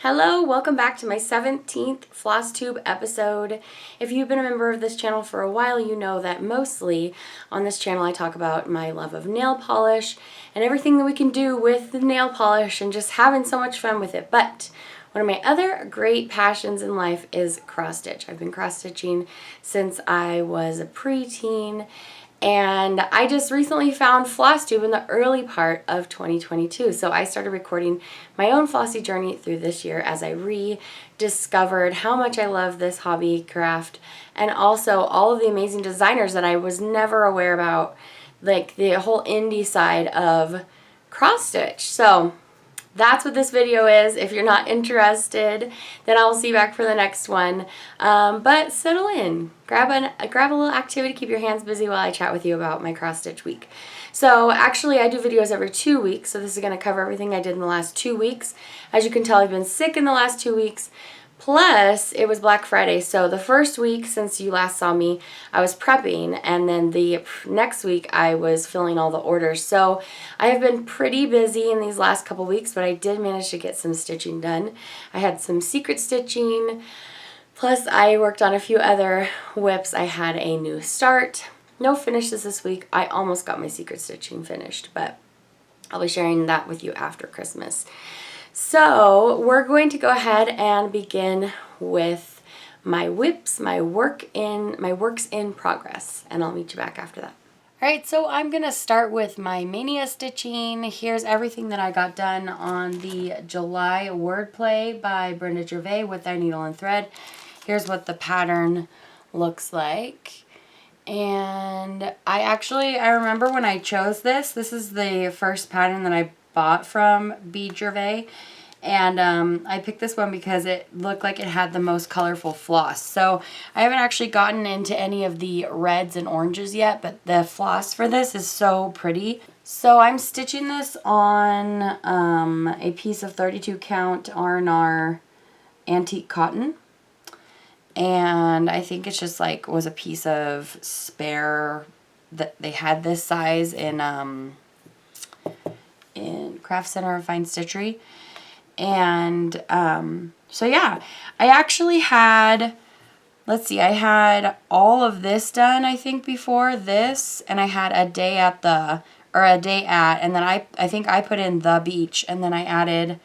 Hello, welcome back to my 17th Flosstube episode. If you've been a member of this channel for a while, you know that mostly on this channel I talk about my love of nail polish and everything that we can do with the nail polish and just having so much fun with it. But one of my other great passions in life is cross stitch. I've been cross stitching since I was a preteen, and I just recently found Flosstube in the early part of 2022. So I started recording my own flossy journey through this year as I rediscovered how much I love this hobby craft, and also all of the amazing designers that I was never aware about, like the whole indie side of cross stitch. So that's what this video is. If you're not interested, then I will see you back for the next one. But settle in. Grab a little activity, keep your hands busy while I chat with you about my cross stitch week. So actually I do videos every 2 weeks, so this is going to cover everything I did in the last 2 weeks. As you can tell, I've been sick in the last 2 weeks. Plus, it was Black Friday, so the first week since you last saw me, I was prepping, and then the next week I was filling all the orders. So I have been pretty busy in these last couple weeks, but I did manage to get some stitching done. I had some secret stitching, plus I worked on a few other whips. I had a new start. No finishes this week. I almost got my secret stitching finished, but I'll be sharing that with you after Christmas. So we're going to go ahead and begin with my whips, my works in progress, and I'll meet you back after that. Alright, so I'm going to start with my mania stitching. Here's everything that I got done on the July Wordplay by Brenda Gervais with their needle and thread. Here's what the pattern looks like. And I remember when I chose this is the first pattern that I bought from B. Gervais, and I picked this one because it looked like it had the most colorful floss. So I haven't actually gotten into any of the reds and oranges yet, but the floss for this is so pretty. So I'm stitching this on a piece of 32 count R&R antique cotton, and I think it's just like was a piece of spare that they had this size in Craft Center of Fine Stitchery. And so yeah, I actually had, let's see, I had all of this done I think before this, and I had a day at, and then I think I put in the beach, and then I added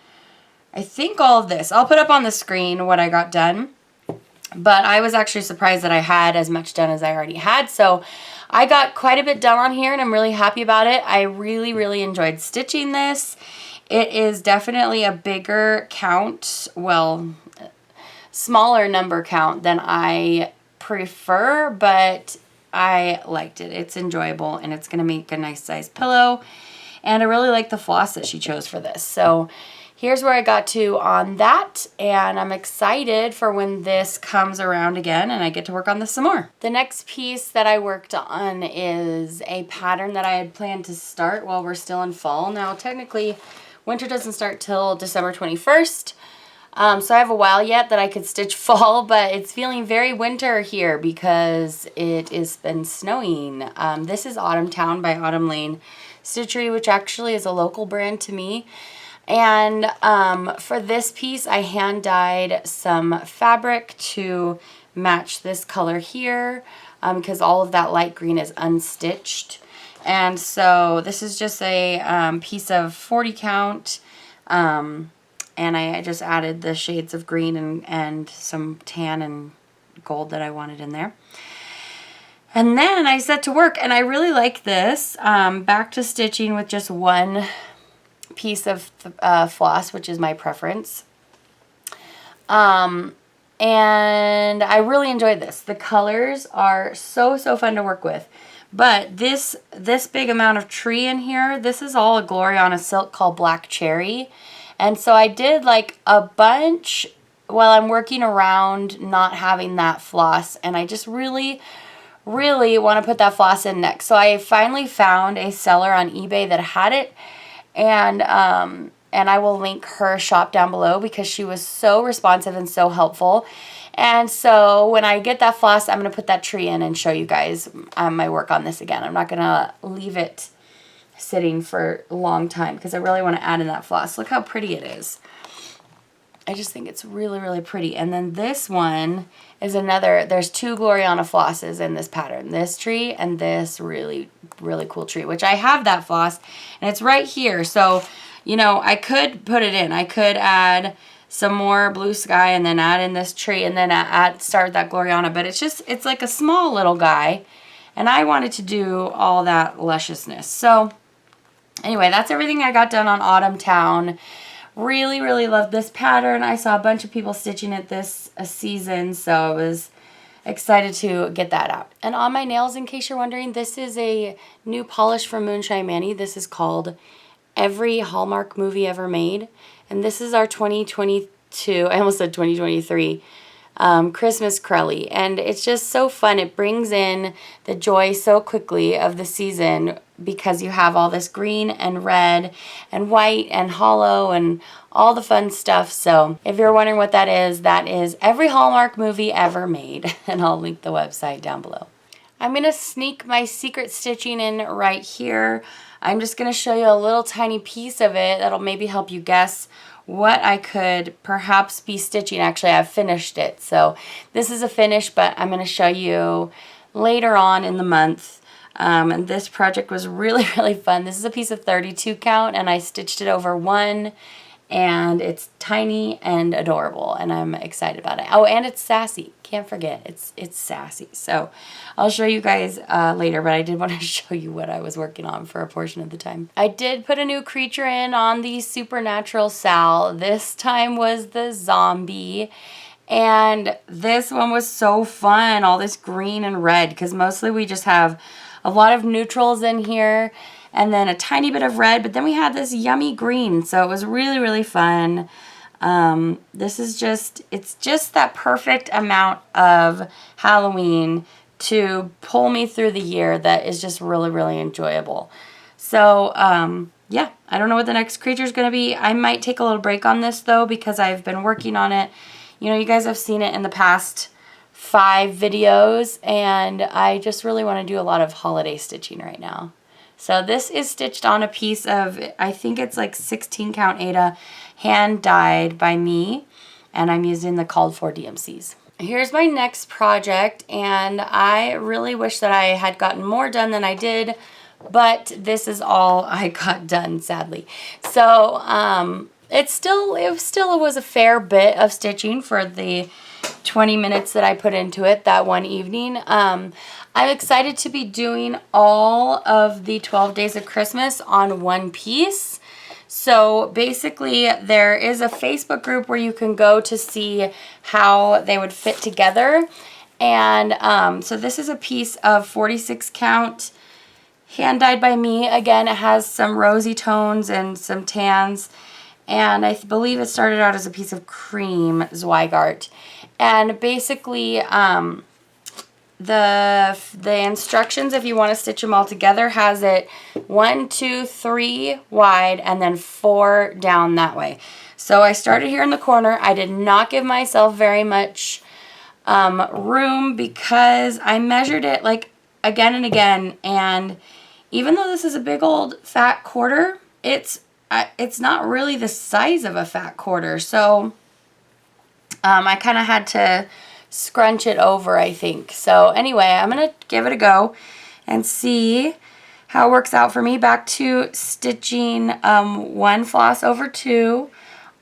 I think all of this. I'll put up on the screen what I got done, but I was actually surprised that I had as much done as I already had. So I got quite a bit done on here, and I'm really happy about it. I really enjoyed stitching this. It is definitely a bigger count, well, smaller number count than I prefer, but I liked it. It's enjoyable, and it's going to make a nice size pillow. And I really like the floss that she chose for this. So here's where I got to on that, and I'm excited for when this comes around again and I get to work on this some more. The next piece that I worked on is a pattern that I had planned to start while we're still in fall. Now, technically, winter doesn't start till December 21st, so I have a while yet that I could stitch fall, but it's feeling very winter here because it has been snowing. This is Autumn Towne by Autumn Lane Stitchery, which actually is a local brand to me. And for this piece, I hand dyed some fabric to match this color here, because all of that light green is unstitched. And so this is just a piece of 40 count, and I just added the shades of green and some tan and gold that I wanted in there. And then I set to work, and I really like this. Back to stitching with just one piece of floss, which is my preference. And I really enjoyed this. The colors are so fun to work with. But this big amount of tree in here, this is all a Gloriana silk called Black Cherry. And so I did like a bunch while I'm working around not having that floss, and I just really want to put that floss in next. So I finally found a seller on eBay that had it, and I will link her shop down below because she was so responsive and so helpful. And so when I get that floss, I'm going to put that tree in and show you guys my work on this again. I'm not going to leave it sitting for a long time because I really want to add in that floss. Look how pretty it is. I just think it's really, really pretty. And then this one is another, there's 2 Gloriana flosses in this pattern. This tree and this really, really cool tree, which I have that floss, and it's right here. So, you know, I could put it in. I could add some more blue sky and then add in this tree and then start with that Gloriana. But it's just, it's like a small little guy. And I wanted to do all that lusciousness. So anyway, that's everything I got done on Autumn Towne. Really, really loved this pattern. I saw a bunch of people stitching it this season, so I was excited to get that out. And on my nails, in case you're wondering, this is a new polish from Moonshine Manny. This is called Every Hallmark Movie Ever Made. And this is our 2022, I almost said 2023, Christmas Crelly. And it's just so fun. It brings in the joy so quickly of the season because you have all this green and red and white and hollow and all the fun stuff. So if you're wondering what that is Every Hallmark Movie Ever Made. And I'll link the website down below. I'm going to sneak my secret stitching in right here. I'm just going to show you a little tiny piece of it that'll maybe help you guess what I could perhaps be stitching. Actually, I've finished it. So this is a finish, but I'm going to show you later on in the month. And this project was really, really fun. This is a piece of 32 count, and I stitched it over 1, and it's tiny and adorable, and I'm excited about it. Oh, and it's sassy. Can't forget, it's sassy. So I'll show you guys later, but I did want to show you what I was working on for a portion of the time. I did put a new creature in on the Supernatural Sal. This time was the zombie. And this one was so fun, all this green and red, because mostly we just have a lot of neutrals in here and then a tiny bit of red, but then we had this yummy green, so it was really, really fun. This is just, it's just that perfect amount of Halloween to pull me through the year that is just really, really enjoyable. So, yeah, I don't know what the next creature is going to be. I might take a little break on this, though, because I've been working on it. You know, you guys have seen it in the past 5 videos, and I just really want to do a lot of holiday stitching right now. So this is stitched on a piece of, I think it's like 16 count Aida, hand dyed by me, and I'm using the called for DMCs. Here's my next project, and I really wish that I had gotten more done than I did, but this is all I got done, sadly. So it was a fair bit of stitching for the 20 minutes that I put into it that one evening. I'm excited to be doing all of the 12 Days of Christmas on one piece. So basically there is a Facebook group where you can go to see how they would fit together. And so this is a piece of 46 count hand dyed by me. Again, it has some rosy tones and some tans. And I believe it started out as a piece of cream Zweigart. And basically, the instructions, if you want to stitch them all together, has it 1, 2, 3 wide and then 4 down that way. So I started here in the corner. I did not give myself very much room because I measured it like again and again. And even though this is a big old fat quarter, it's not really the size of a fat quarter. So I kind of had to scrunch it over, I think. So anyway, I'm going to give it a go and see how it works out for me. Back to stitching 1 floss over 2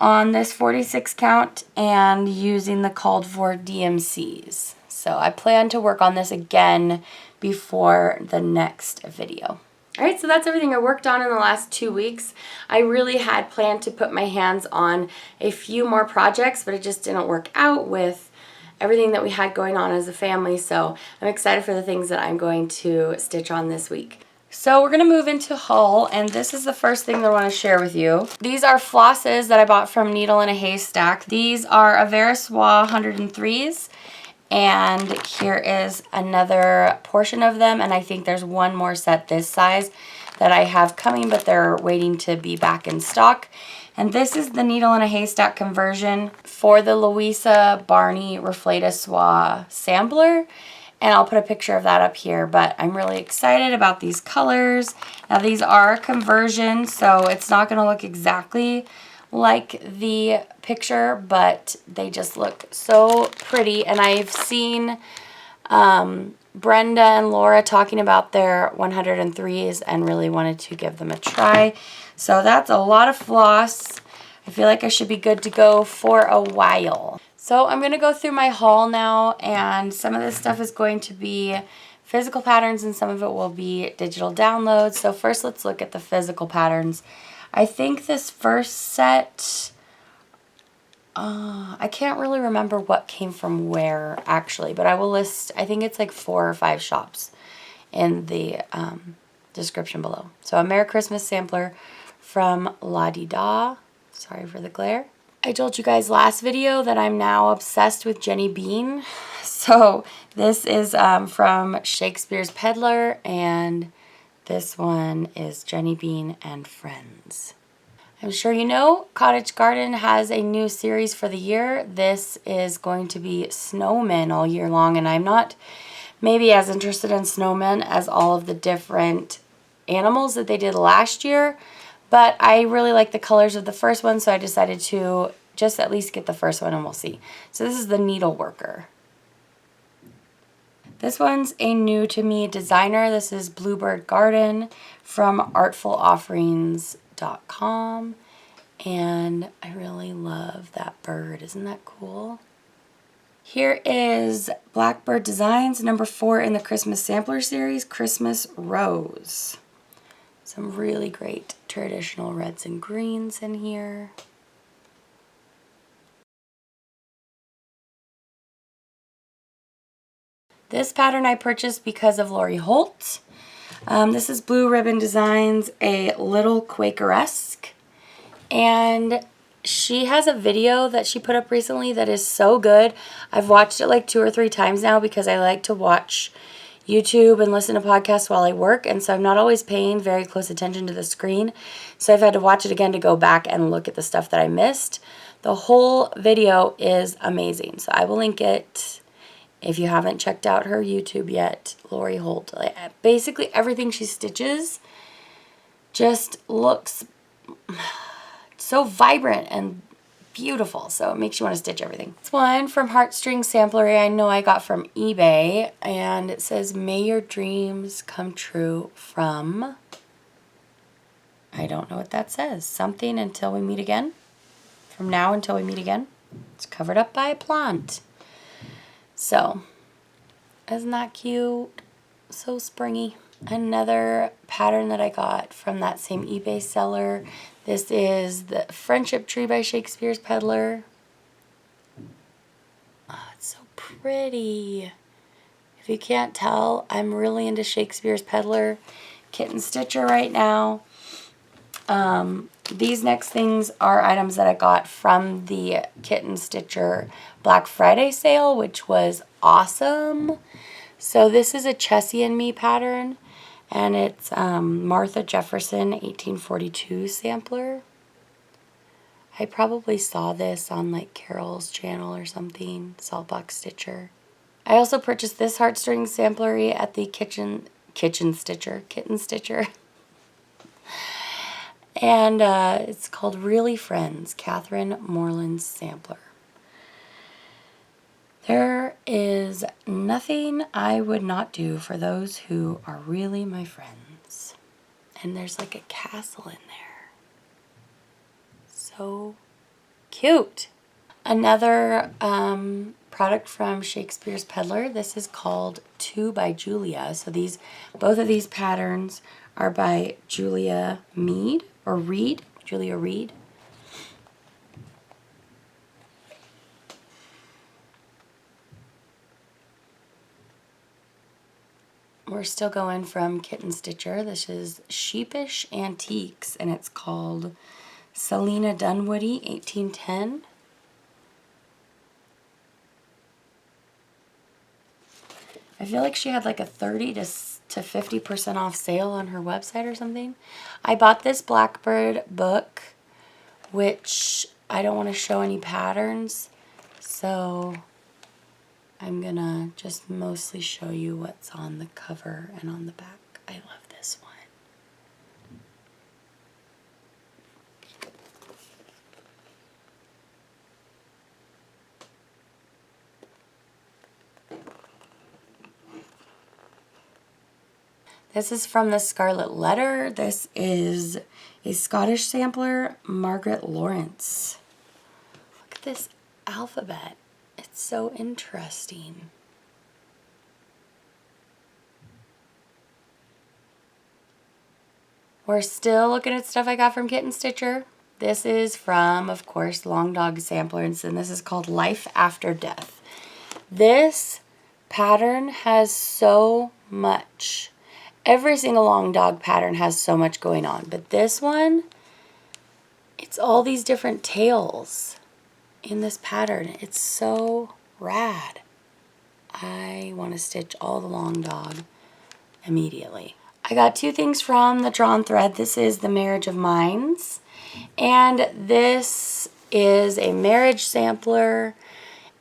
on this 46 count and using the called for DMCs. So I plan to work on this again before the next video. Alright, so that's everything I worked on in the last 2 weeks. I really had planned to put my hands on a few more projects, but it just didn't work out with everything that we had going on as a family, so I'm excited for the things that I'm going to stitch on this week. So we're going to move into haul, and this is the first thing that I want to share with you. These are flosses that I bought from Needle in a Haystack. These are Averiswa 103s. And here is another portion of them, and I think there's one more set this size that I have coming, but they're waiting to be back in stock. And this is the Needle in a Haystack conversion for the Louisa Barney Reflata Soie sampler, and I'll put a picture of that up here, but I'm really excited about these colors. Now these are conversions, so it's not going to look exactly like the picture, but they just look so pretty. And I've seen Brenda and Laura talking about their 103s and really wanted to give them a try. So that's a lot of floss. I feel like I should be good to go for a while. So I'm going to go through my haul now, and some of this stuff is going to be physical patterns and some of it will be digital downloads. So first let's look at the physical patterns. I think this first set, I can't really remember what came from where actually, but I will list, I think it's like 4 or 5 shops in the description below. So a Merry Christmas sampler from La Di Da. Sorry for the glare. I told you guys last video that I'm now obsessed with Jenny Bean. So this is from Shakespeare's Peddler, and this one is Jenny Bean and Friends. I'm sure you know Cottage Garden has a new series for the year. This is going to be snowmen all year long, and I'm not maybe as interested in snowmen as all of the different animals that they did last year, but I really like the colors of the first one, so I decided to just at least get the first one and we'll see. So this is the Needleworker. This one's a new to me designer. This is Bluebird Garden from artfulofferings.com, and I really love that bird. Isn't that cool? Here is Blackbird Designs, number 4 in the Christmas Sampler Series, Christmas Rose. Some really great traditional reds and greens in here. This pattern I purchased because of Lori Holt. This is Blue Ribbon Designs, a little Quakeresque. And she has a video that she put up recently that is so good. I've watched it like 2 or 3 times now because I like to watch YouTube and listen to podcasts while I work. And so I'm not always paying very close attention to the screen. So I've had to watch it again to go back and look at the stuff that I missed. The whole video is amazing. So I will link it. If you haven't checked out her YouTube yet, Lori Holt. Basically everything she stitches just looks so vibrant and beautiful. So it makes you want to stitch everything. This one from Heartstring Samplery I know I got from eBay. And it says, may your dreams come true from, I don't know what that says. Something until we meet again. From now until we meet again. It's covered up by a plant. So, isn't that cute? So springy. Another pattern that I got from that same eBay seller. This is the Friendship Tree by Shakespeare's Peddler. Oh, it's so pretty. If you can't tell, I'm really into Shakespeare's Peddler Kitten Stitcher right now. These next things are items that I got from the Kitten Stitcher Black Friday sale, which was awesome. So this is a Chessie and Me pattern, and it's Martha Jefferson 1842 sampler. I probably saw this on like Carol's channel or something, Saltbox Stitcher. I also purchased this heartstring samplery at the Kitten Stitcher. And it's called Really Friends, Catherine Moreland's sampler. There is nothing I would not do for those who are really my friends. And there's like a castle in there. So cute. Another product from Shakespeare's Peddler. This is called Two by Julia. So both of these patterns are by Julia Reed. We're still going from Kitten Stitcher. This is Sheepish Antiques, and it's called Selina Dunwoody 1810. I feel like she had like a 30 to 50% off sale on her website or something. I bought this Blackbird book, which I don't want to show any patterns, so I'm gonna just mostly show you what's on the cover and on the back. I love this one. This is from the Scarlet Letter. This is a Scottish sampler, Margaret Lawrence. Look at this alphabet. It's so interesting. We're still looking at stuff I got from Kitten Stitcher. This is from, of course, Long Dog Samplers, and this is called Life After Death. This pattern has so much. Every single Long Dog pattern has so much going on, but this one, it's all these different tails in this pattern. It's so rad. I want to stitch all the Long Dog immediately. I got two things from the Drawn Thread. This is the Marriage of Minds, and this is a marriage sampler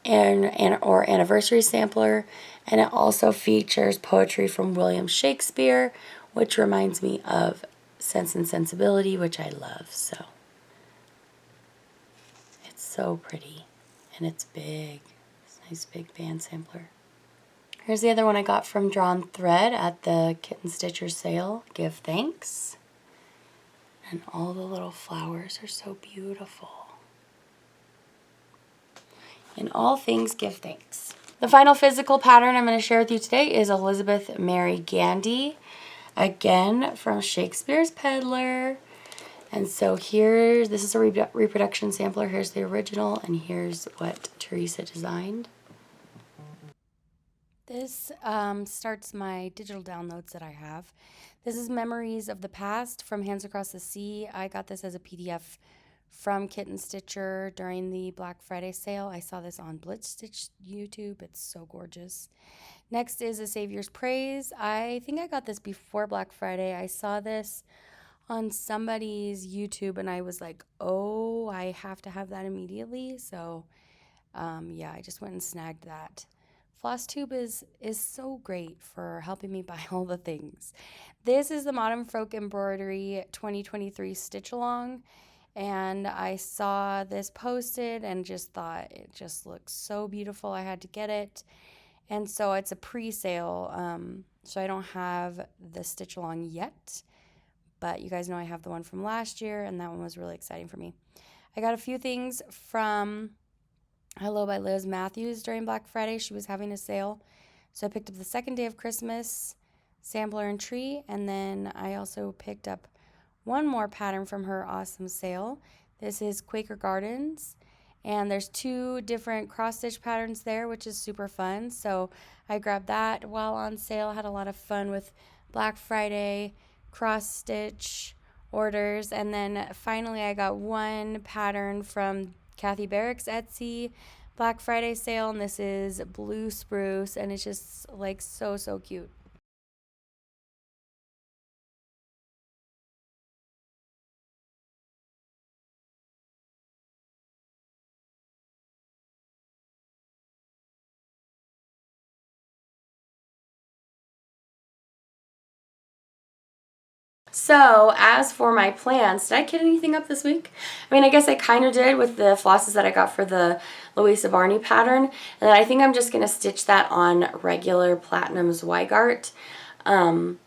or anniversary sampler, and it also features poetry from William Shakespeare, which reminds me of Sense and Sensibility, which I love. So it's so pretty, and it's big. It's a nice big band sampler. Here's the other one I got from Drawn Thread at the Kitten Stitcher sale, Give Thanks. And all the little flowers are so beautiful. In all things, give thanks. The final physical pattern I'm going to share with you today is Elizabeth Mary Gandy, again from Shakespeare's Peddler. And so this is a reproduction sampler. Here's the original, and here's what Teresa designed. This starts my digital downloads that I have. This is Memories of the Past from Hands Across the Sea. I got this as a PDF from Kitten Stitcher during the Black Friday sale. I saw this on Blitz Stitch YouTube. It's so gorgeous. Next is A Savior's Praise. I think I got this before Black Friday. I saw this on somebody's YouTube and I was like, oh, I have to have that immediately. So yeah, I just went and snagged that. Flosstube is so great for helping me buy all the things. This is the Modern Folk Embroidery 2023 Stitch Along, and I saw this posted and just thought it just looks so beautiful. I had to get it, and so it's a pre-sale, so I don't have the Stitch Along yet, but you guys know I have the one from last year, and that one was really exciting for me. I got a few things from Hello by Liz Matthews during Black Friday. She was having a sale. So I picked up the Second Day of Christmas sampler and tree. And then I also picked up one more pattern from her awesome sale. This is Quaker Gardens. And there's two different cross stitch patterns there, which is super fun. So I grabbed that while on sale. Had a lot of fun with Black Friday cross stitch orders. And then finally I got one pattern from Kathy Barrick's Etsy Black Friday sale, and this is Blue Spruce, and it's just like so cute. So, as for my plans, did I kit anything up this week? I mean, I guess I kind of did with the flosses that I got for the Louisa Barney pattern. And then I think I'm just going to stitch that on regular Platinum Zweigart. And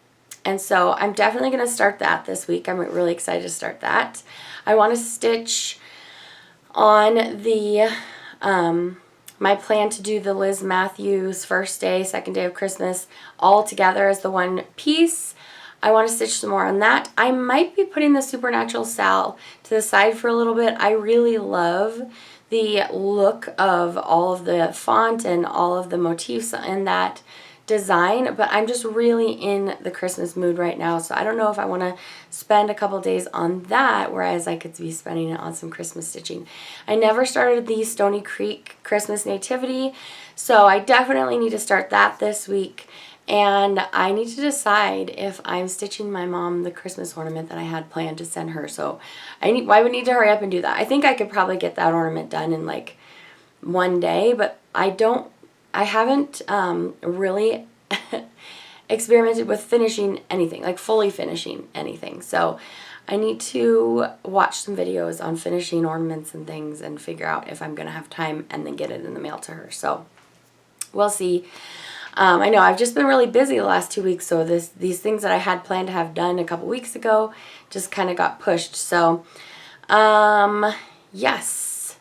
so I'm definitely going to start that this week. I'm really excited to start that. I want to stitch on the, my plan to do the Liz Matthews first day, second day of Christmas all together as the one piece. I want to stitch some more on that. I might be putting the Supernatural Sal to the side for a little bit. I really love the look of all of the font and all of the motifs in that design, but I'm just really in the Christmas mood right now, so I don't know if I want to spend a couple days on that, whereas I could be spending it on some Christmas stitching. I never started the Stony Creek Christmas Nativity, so I definitely need to start that this week. And I need to decide if I'm stitching my mom the Christmas ornament that I had planned to send her. So I would need to hurry up and do that. I think I could probably get that ornament done in like one day, but I haven't really experimented with finishing anything, like fully finishing anything. So I need to watch some videos on finishing ornaments and things and figure out if I'm going to have time and then get it in the mail to her. So we'll see. I know I've just been really busy the last 2 weeks, so these things that I had planned to have done a couple weeks ago just kind of got pushed. So, yes,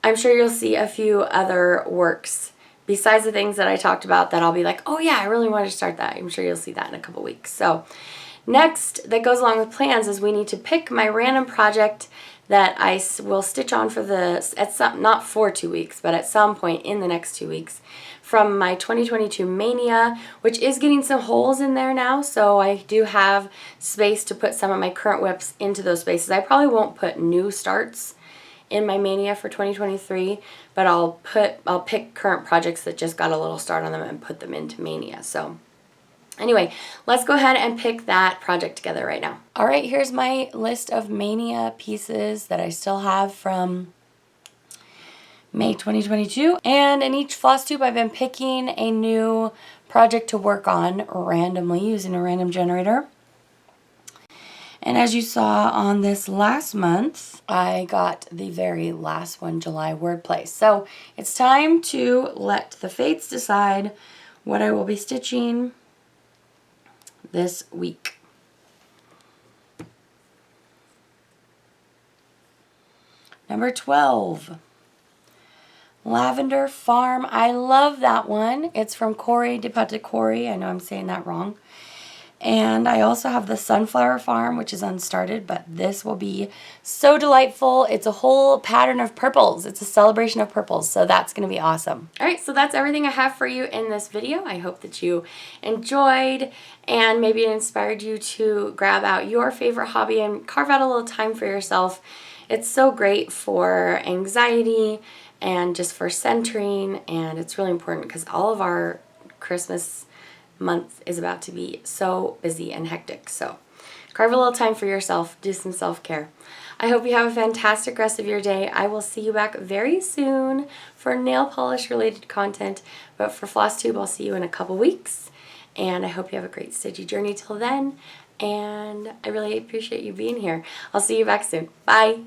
I'm sure you'll see a few other works besides the things that I talked about that I'll be like, oh yeah, I really wanted to start that. I'm sure you'll see that in a couple weeks. So next, that goes along with plans, is we need to pick my random project that I will stitch on for not for 2 weeks, but at some point in the next 2 weeks, from my 2022 Mania, which is getting some holes in there now, so I do have space to put some of my current whips into those spaces. I probably won't put new starts in my Mania for 2023, but I'll pick current projects that just got a little start on them and put them into Mania. So anyway, let's go ahead and pick that project together right now. All right, here's my list of Mania pieces that I still have from May 2022. And in each Flosstube, I've been picking a new project to work on randomly using a random generator. And as you saw on this last month, I got the very last one, July Wordplay. So it's time to let the fates decide what I will be stitching this week. Number 12, Lavender Farm. I love that one. It's from Corey de Paticory. I know I'm saying that wrong. And I also have the Sunflower Farm, which is unstarted, but this will be so delightful. It's a whole pattern of purples. It's a celebration of purples, so that's going to be awesome. All right, so that's everything I have for you in this video. I hope that you enjoyed and maybe it inspired you to grab out your favorite hobby and carve out a little time for yourself. It's so great for anxiety and just for centering, and it's really important because all of our Christmas month is about to be so busy and hectic. So carve a little time for yourself, do some self-care. I hope you have a fantastic rest of your day. I will see you back very soon for nail polish related content, but for Flosstube, I'll see you in a couple weeks, and I hope you have a great stitchy journey till then, and I really appreciate you being here. I'll see you back soon. Bye.